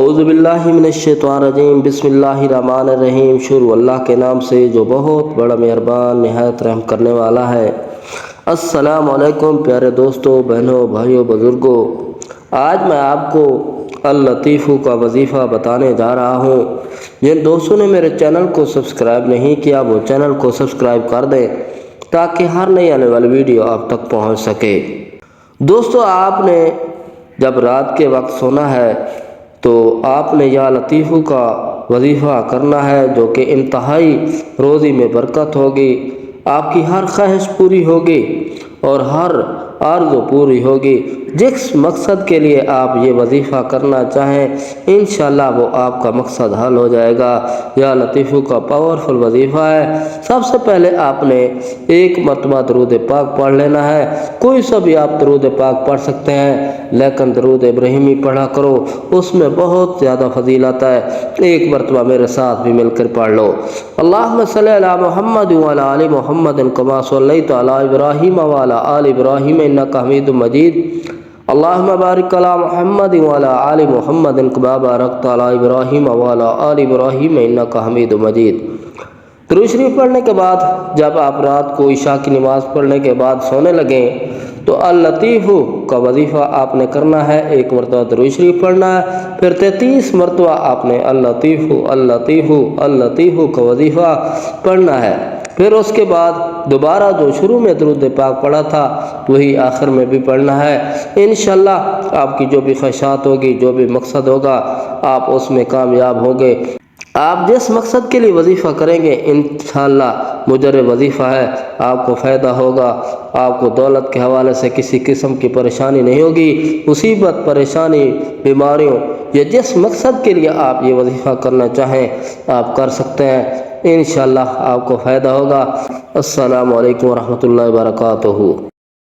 اعوذ باللہ من الشیطان الرجیم، بسم اللہ الرحمن الرحیم۔ شروع اللہ کے نام سے جو بہت بڑا مہربان نہایت رحم کرنے والا ہے۔ السلام علیکم پیارے دوستوں، بہنوں، بھائیوں، بزرگوں۔ آج میں آپ کو اللطیف کا وظیفہ بتانے جا رہا ہوں۔ جن دوستوں نے میرے چینل کو سبسکرائب نہیں کیا وہ چینل کو سبسکرائب کر دیں تاکہ ہر نئی آنے والی ویڈیو آپ تک پہنچ سکے۔ دوستو، آپ نے جب رات کے وقت سونا ہے تو آپ نے یا لطیف کا وظیفہ کرنا ہے، جو کہ انتہائی روزی میں برکت ہوگی، آپ کی ہر خواہش پوری ہوگی اور ہر آرزو پوری ہوگی۔ جس مقصد کے لیے آپ یہ وظیفہ کرنا چاہیں انشاءاللہ وہ آپ کا مقصد حل ہو جائے گا۔ یا لطیف کا پاورفل وظیفہ ہے۔ سب سے پہلے آپ نے ایک مرتبہ درود پاک پڑھ لینا ہے۔ کوئی سا بھی آپ درود پاک پڑھ سکتے ہیں، لیکن درود ابراہیمی پڑھا کرو، اس میں بہت زیادہ فضیلت ہے۔ ایک مرتبہ میرے ساتھ بھی مل کر پڑھ لو۔ اللہم صلی علی محمد وعلی آل محمد کما صلیت علی ابراہیم وعلی آل ابراہیم انک حمید مجید۔ اللہم بارک علی محمد وعلی آل محمد کما بارکت علی ابراہیم وعلی آل ابراہیم انک حمید مجید۔ درود شریف پڑھنے کے بعد جب آپ رات کو عشاء کی نماز پڑھنے کے بعد سونے لگیں تو اللطیف کا وظیفہ آپ نے کرنا ہے۔ ایک مرتبہ درود شریف پڑھنا ہے، پھر 33 مرتبہ آپ نے اللطیف اللطیف اللطیف کا وظیفہ پڑھنا ہے۔ پھر اس کے بعد دوبارہ جو شروع میں درود پاک پڑھا تھا وہی آخر میں بھی پڑھنا ہے۔ انشاءاللہ آپ کی جو بھی خواہشات ہوگی، جو بھی مقصد ہوگا، آپ اس میں کامیاب ہوں گے۔ آپ جس مقصد کے لیے وظیفہ کریں گے انشاءاللہ مجرد وظیفہ ہے، آپ کو فائدہ ہوگا۔ آپ کو دولت کے حوالے سے کسی قسم کی پریشانی نہیں ہوگی۔ مصیبت، پریشانی، بیماریوں یا جس مقصد کے لیے آپ یہ وظیفہ کرنا چاہیں آپ کر سکتے ہیں۔ انشاءاللہ آپ کو فائدہ ہوگا۔ السلام علیکم ورحمۃ اللہ وبرکاتہ۔